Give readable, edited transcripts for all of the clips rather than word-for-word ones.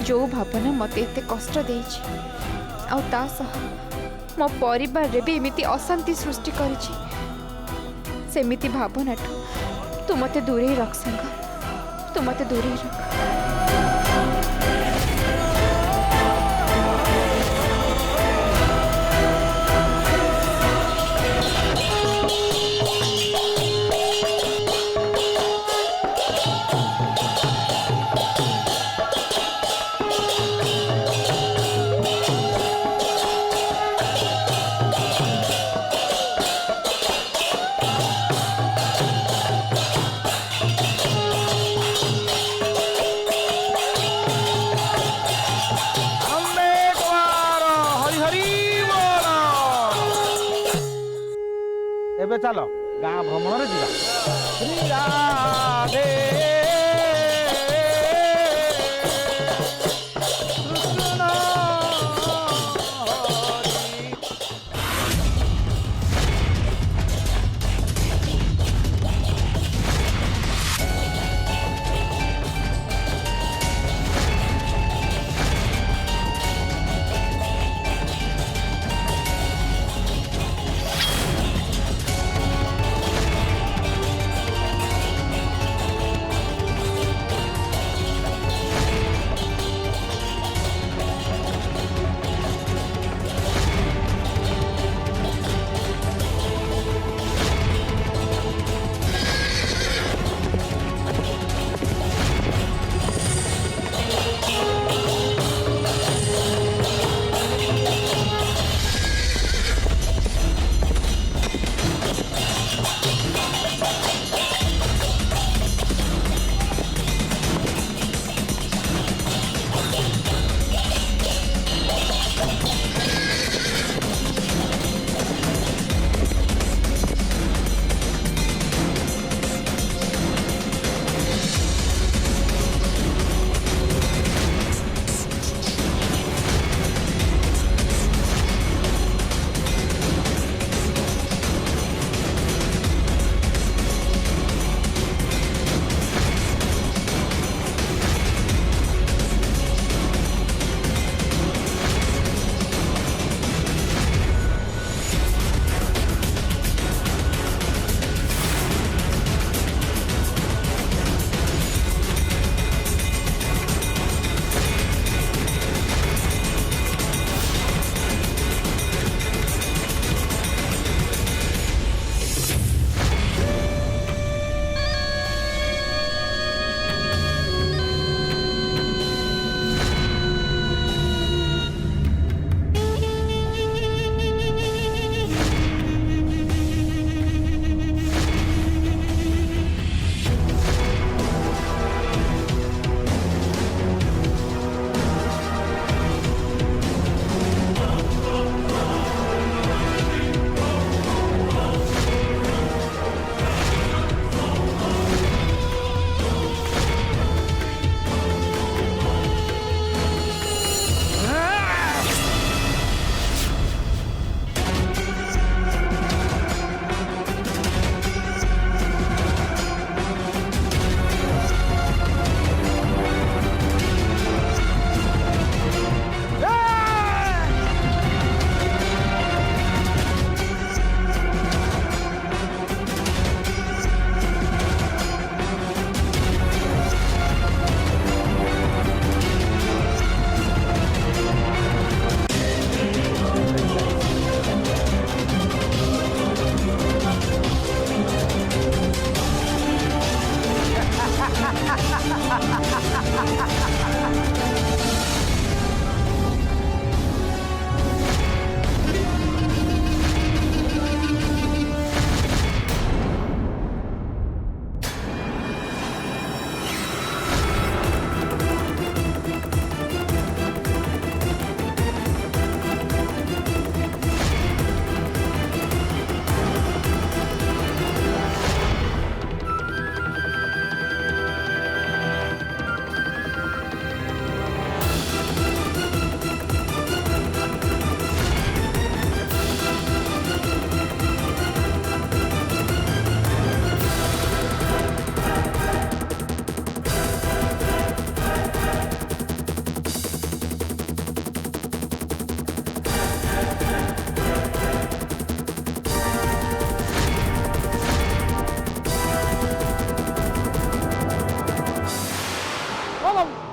जो भावना मत एत कष्ट दे मो परिवार रे भी एमती अशांति सृष्टि करमिति भावना तू मत दूरे रख सांग, तू मत दूरे रख। एबे चलो गाँ भ्रमण रे जीवा। श्री राधे कृष्ण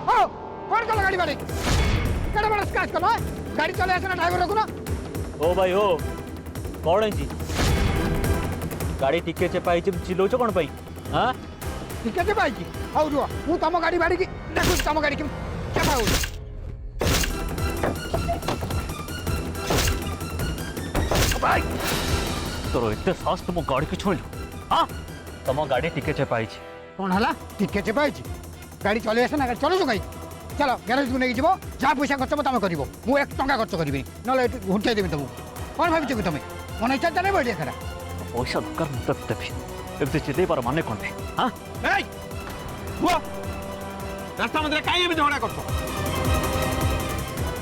ओ कौन कल गाड़ी बाड़ी केड़ा बड़ा स्क्रैच कलो गाड़ी चले आसना ड्राइवर रखुना ओ भाई ओ कौन है जी गाड़ी टिके चेपाई चिल्लौच कौन पाई हाँ ठीक है भाई हौ रुह मु तम गाड़ी बाड़ी की देखु तम गाड़ी के क्या हो भाई तोर एते साहस तुम गाड़ी की छोड़ हाँ तुम गाड़ी टिके चेपाई कौन हला ठीक है भाई गाड़ी चले आसना गाड़ी चलो गाड़ी चलो गैरेज को नहीं जीव जहाँ पैसा खर्च तुम कर मु 1 टंका खर्च करी ना घुटाई देवी तुमको कौन भाई कि तुम मन इच्छा चले बढ़िया खरा पैसा दरकार मुझे देवी एमती चिल्ले पार माने कौन पे हाँ रास्ता मध्य कहीं भी झगड़ा कर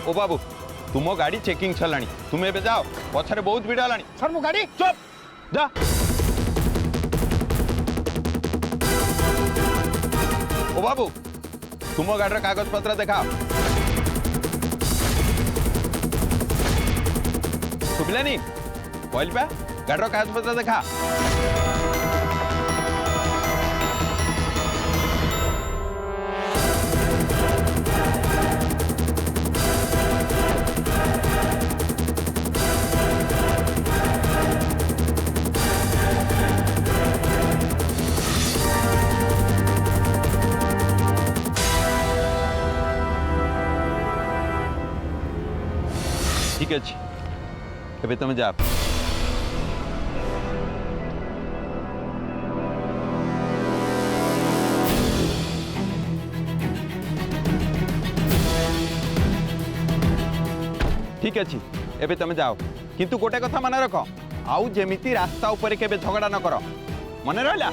ओ बाबू तुम गाड़ी चेकिंग चलानी तुम एबे जाओ पछरे बहुत भीड़ हलानी सर मु गाड़ी चुप जा ओ बाबू तुम गाड़ी कागज पत्र देखा सुबिलानी कहल पे गाड़ी कागज पत्र देखा ठीक अच्छे एबे तुम जा ठीक अच्छे एबे तुम जाओ किंतु गोटे कथा मन रख आउ जेमिति रास्ता ऊपर केबे झगड़ा न कर मन रहला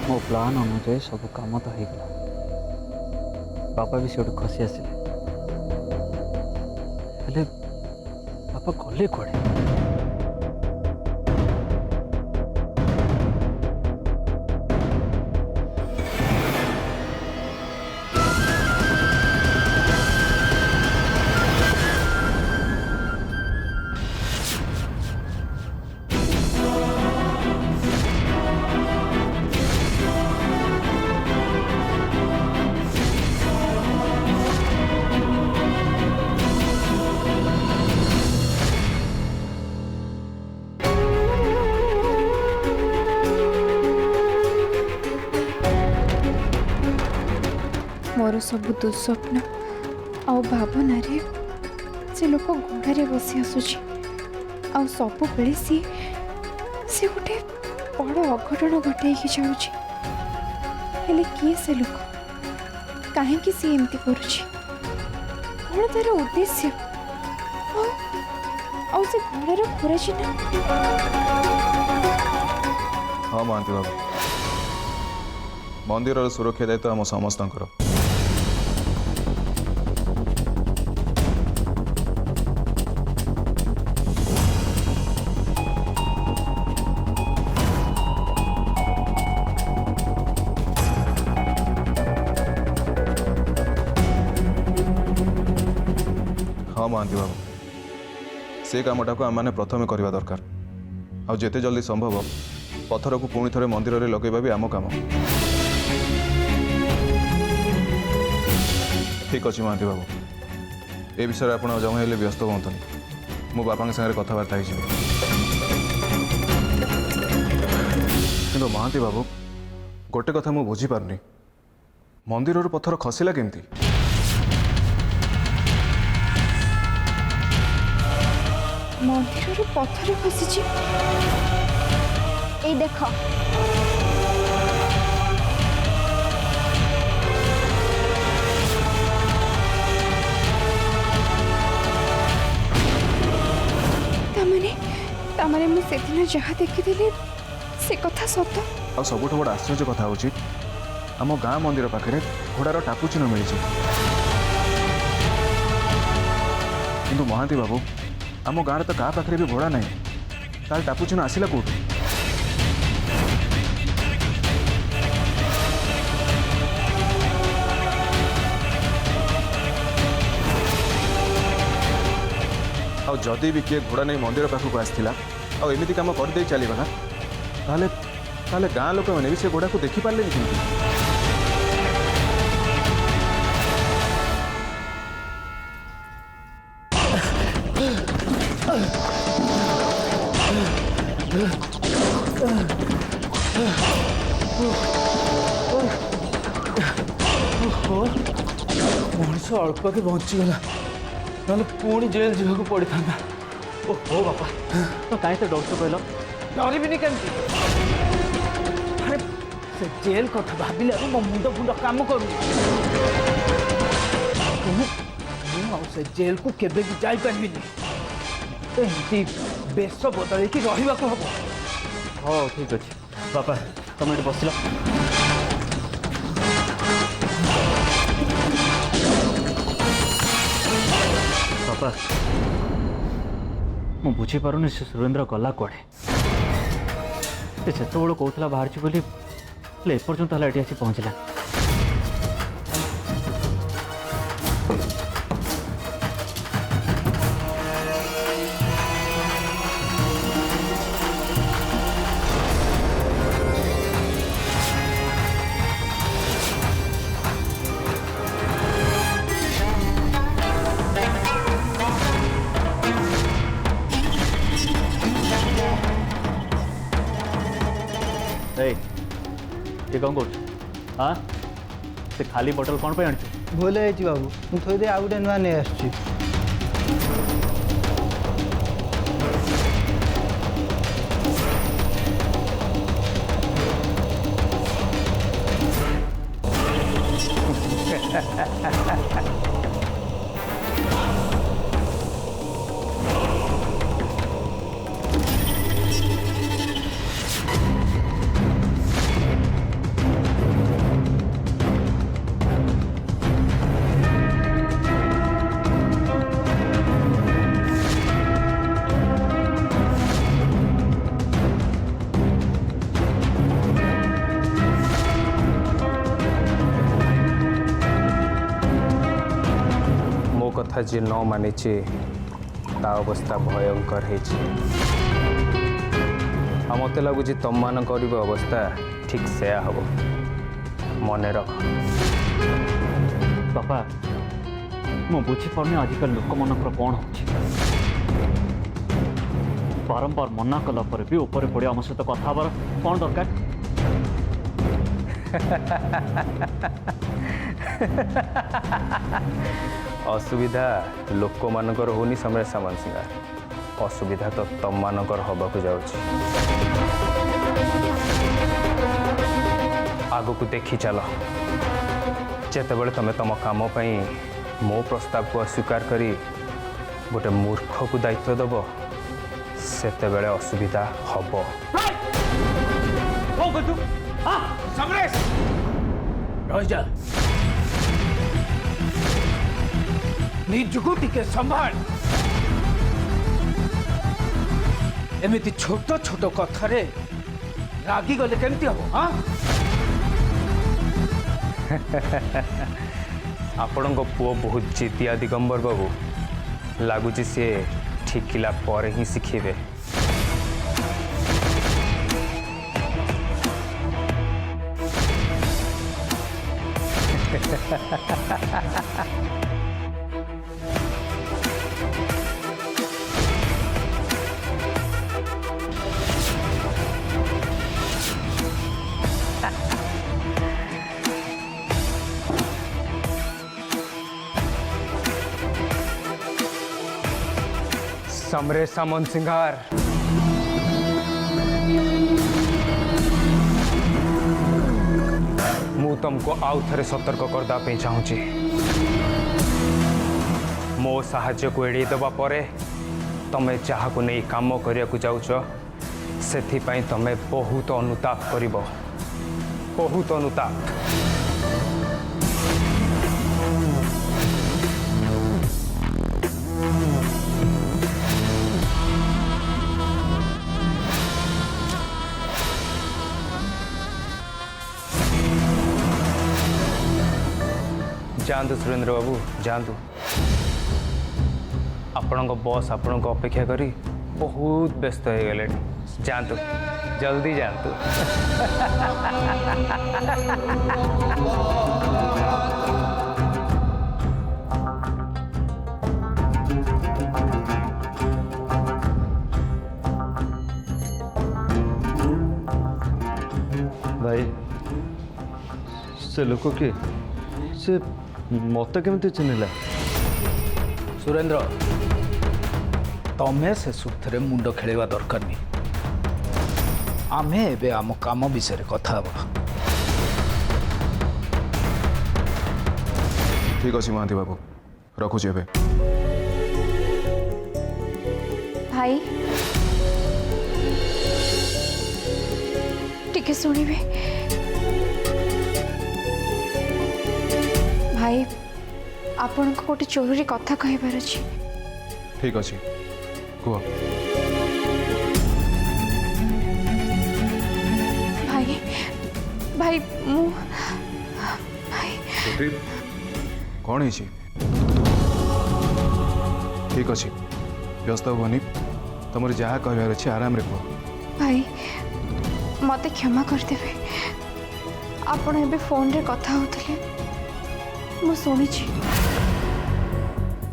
मो प्लान अनुसार सब कम तो हो गला बापा भी से खसी आसिले हेले बापा गले कड़े मोर सब दुस्वप्न आ भावना से लोक घोड़े बसी आसुची आ सब बेले सी गोटे बड़ अघटन घटे जाऊँगी हेले किए से लोक कहीं सी एमती करुची कौन तार उद्देश्य से घोड़ार पूरा चिन्ह हाँ महांती बाबू मंदिर सुरक्षा दायित्व आम समस्त हाँ महांती बाबू से कामटा को आम मैंने प्रथम करवा दरकार आ जिते जल्दी संभव पत्थर को पुणी थे मंदिर में लगेबा भी आम काम ठीक अच्छे महांती बाबू ए विषय आप जमा व्यस्त हूँ मो बापा सागर कथबार्ता कि महांती बाबू गोटे कथा मुझे बुझीपारनी मंदिर पत्थर खसला केमती मंदिर पत्थर खसी देख तमने मैं से दिन जहाँ देखी से कथा सत आ सबुठ बड़ आश्चर्य कथा हूँ आम गाँ मंदिर पाखे घोड़ार टापू चिन्ह मिली କିନ୍ତୁ ମହାନ୍ତି ବାବୁ ଆମ ଗାଁରେ ତ କାହା ପାଖରେ ବି ଘୋଡ଼ା ନାହିଁ ତାହେଲେ ଟାପୁଚିହ୍ନ ଆସିଲା କୋଉଠୁ? ଆଉ ଯଦି ବି କିଏ ଘୋଡ଼ା ନେଇ ମନ୍ଦିର ପାଖକୁ ଆସିଥିଲା ଆଉ ଏମିତି କାମ କରିଦେଇ ଚାଲିଗଲା ତାହେଲେ ତାହେଲେ ଗାଁ ଲୋକମାନେ ବି ସେ ଘୋଡ଼ାକୁ ଦେଖିପାରିଲେନି କେମିତି? ମଣିଷ ଅଳ୍ପକେ ବଞ୍ଚିଗଲା ନହେଲେ ପୁଣି ଜେଲ୍ ଯିବାକୁ ପଡ଼ିଥାନ୍ତା। ଓହୋ ବାପା ତ କାହିଁ ତ ଡରୁଛ କହିଲ? ଡରିବିନି କେମିତି? ଆରେ ସେ ଜେଲ୍ କଥା ଭାବିଲେ ମୋ ମୁଣ୍ଡ ଫୁଣ୍ଡ କାମ କରୁନି। ମୁଁ ଆଉ ସେ ଜେଲ୍କୁ କେବେ ବି ଯାଇପାରିବିନି। ଏମିତି ବେଶ ବଦଳେଇକି ରହିବାକୁ ହବ। ହଉ ଠିକ୍ ଅଛି ବାପା ତମେ ଏଠି ବସିଲ। ବାପା ମୁଁ ବୁଝିପାରୁନି ସେ ସୁରେନ୍ଦ୍ର ଗଲା କୁଆଡ଼େ। ସେ ସେତେବେଳେ କହୁଥିଲା ବାହାରିଛି ବୋଲି ହେଲେ ଏପର୍ଯ୍ୟନ୍ତ ହେଲେ ଏଠି ଆସି ପହଞ୍ଚିଲା। ये कौन कर हाँ से खाली बोतल कौन पे आनी भूल जाइए बाबू मुझे थोड़ी आउ गोटे नुआ नहीं आसुची कथा जी न मानिची ता अवस्था भयंकर है। मत लगुच तुम मान अवस्था ठीक से हम मन रख। बापा मु बुझीपारे आजिकल लोक मन कौन हो बारंबार मना कला भी ऊपर पड़े आम सहित कथा कौन दरकार? असुविधा लोक मानकर होनी समरेश सामंत सिंगार असुविधा तो तम मानकर हबाकू जाउछि। आगु को देखी चल जेते बेले तमे तम काम पई मो प्रस्ताव को अस्वीकार करी गोटे मूर्ख को दायित्व दब सेते बेले असुविधा हबो। समरेश रह जा निजुको टिके संभाल। एमिति छोट छोट कथारे रागी गले केमती हम? हाँ आपण पुओ बहुत जितिया दिगंबर बाबू लगुच सी ठिकिला पर ही शिखेबे। समरेश सामंत सिंगार मु तुमको आउ थे सतर्क करदे चाहूँगी। मो साहाय्य को एड़ी दबा परे तमे जहाँ को नहीं काम करने को जाऊच से तमे बहुत अनुताप कर बहुत अनुताप। जातु सुरेंद्र बाबू जातु आपण बॉस आपण को अपेक्षा करी बहुत व्यस्त हो गले जातु जल्दी जातु भाई से लोक किए से मत केमती चिन्हला सुरेंद्र तमें से सुथरे मुंड खेलवा दरकार नहीं आमे एबे आम काम विषय कथा हवा ठीक अच्छे महांती बाबू रखुची एबे भाई टिके शुणवे भाई आपण को गोटे जरूरी कथा कहबार अछि ठीक अच्छे कह भाई भाई मु भाई कौन है ठीक अच्छे व्यस्त हेनी तुम जहाँ कहबार अच्छे आराम रे कह भाई मते क्षमा करदेवे आपण एबे फोन रे कथा होतले मु सुनी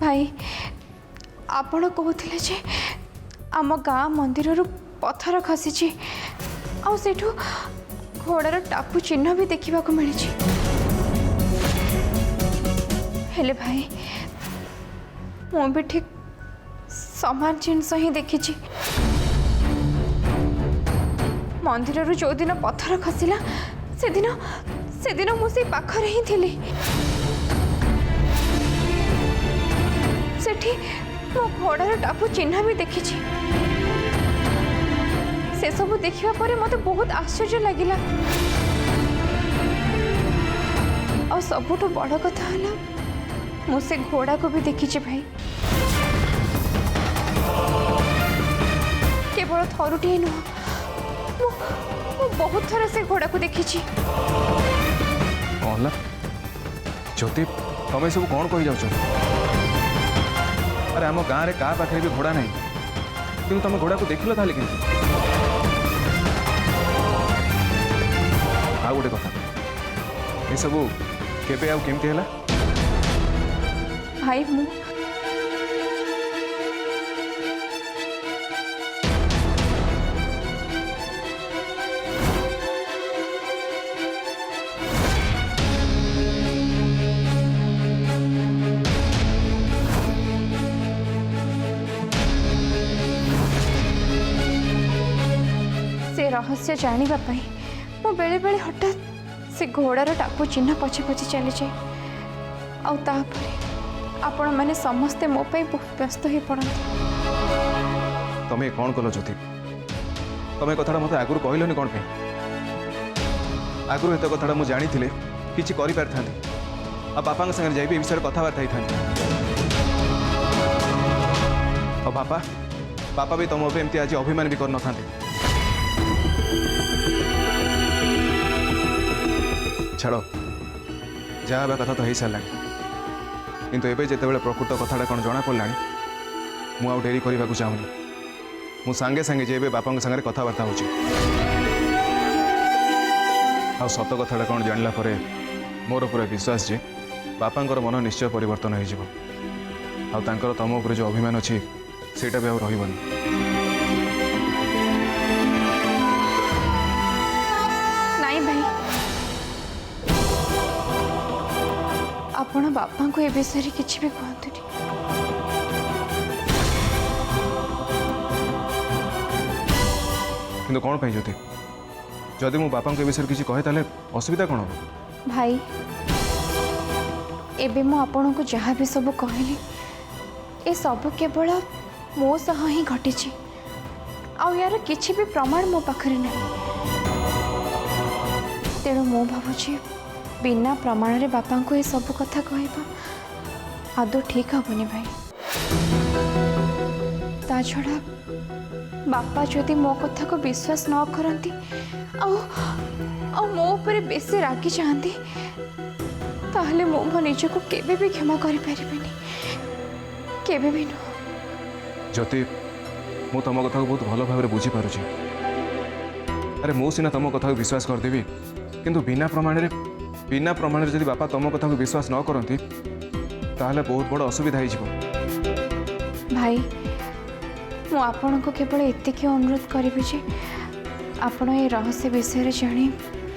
भाई आपण कहूथिले जे आम गाँ मंदिर रु पत्थर खसी आ सेठू घोड़ार टापू चिन्ह भी देखा मिली हेले भाई मु भी ठीक समान जिनस ही देखी मंदिर रु जो दिन पत्थर खसला से दिन मुझे पाखरे ही थी सेठी मो घोड़ार टापू चिन्ह भी देखी से सब देखा पर मत बहुत आश्चर्य लगिला और सबुठ बड़ कथा है मुझे घोड़ा को भी देखी भाई केवल थरुटे नुह बहुत थर से घोड़ा को देखी ज्योति तुम सब कौन कही जाओ अरे आम गाँव में क्या पाखे भी घोड़ा नहीं कि तुम घोड़ा को देखल ताले कि आ गोटे कथा ये सब केबे आउ केमती है भाई मु रहस्य जानिबा पाई मो बेले बेले हठात से घोड़ार टापू चिन्ह पछे पछे चली जाए आपण मैंने समस्ते मो पाई बहुत व्यस्त हो पड़ते तुम्हें कौन कल ज्योति तुम्हें कथा मत आगुरी कहलनि कौन पे आगुरी एत कथा मुझे जानी कि आ बापा संगे जाइए विषय कथबार्ता होता बापा बापा भी तुम एमती आज अभिमान भी कर न छाड़ जहाँ हवा कथा तो हो सारा किंतु एबे जिते प्रकृत कथाटा कौन जना पड़ा मुझे डेरी करने को चाहूनी मु सांगे सांगे जे बापा सागर कथबार्ता हो सत कथाटा कौन जानला परे मोर पूरा विश्वास जे बापांकर मन निश्चय परिवर्तन हो तम उपर जो अभिमान अच्छी सेटा भी रही आपण बापा को ए विषय किसी भी कहतुनी किंतु कौन पाई ज्योति जदि मो बापा को विषय किसी कहे ताले असुविधा कौन हो भाई एबे मु आपण को जहाँ भी सब कहली ए सब केवल मो सह ही घटी आउ यार किसी भी प्रमाण मो पाखरे ना तेणु मु भावुची बिना प्रमाण रे बापा को ये सब कथा कहबा आदौ ठीक हेनी भाई ता छड़ा बापा जदि मो कथा को विश्वास न करती मो ऊपर बेसी रागी चाहती ताहले मो निज को केबे भी क्षमा करि परिबेनी केबे भी नो ज्योति मु तुम कथा बहुत भल भाव बुझीपारुची अरे मु सीना तुम कथा विश्वास करदेवी किंतु बिना प्रमाण जदि बापा तुम कथा विश्वास न करती ताहले बहुत बड़ असुविधा हो भाई मु आपण को केवल एतिकी अनुरोध करी जे आपण ए रहस्य विषय जानी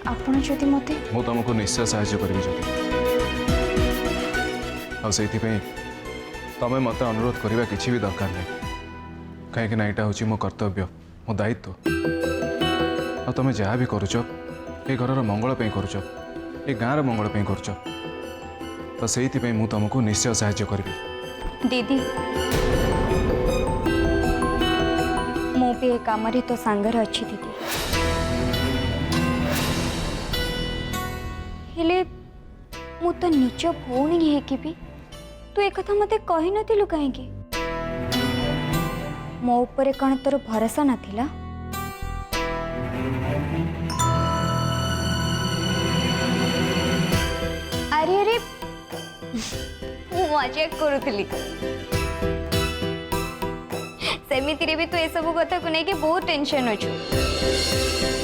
आपण जदि मते मु तुमको निश्चय साहाय्य करी ज्योति आईपाई तुम मत अनुरोध करवा किसी भी दरकार नहीं कहीं यहाँ हूँ मो कर्तव्य मो दायित्व आ तुम जहाँ भी करुच ये घर मंगल करुच ये गाँव मंगल करुच तो से मु तुमको निश्चय साहाय्य करी दीदी मु भी ए काम तो सांगर अच्छी दीदी हेले मु तो निज भौणी है कि भी तू एक कथा मते कही नथिलु काहेकि मो ऊपर कौन तोर भरोसा नथिला अरे अरे मजाक करूली सेमिति रे भी तू ए सब कथा को नहीं कि बहुत टेंशन अच्छु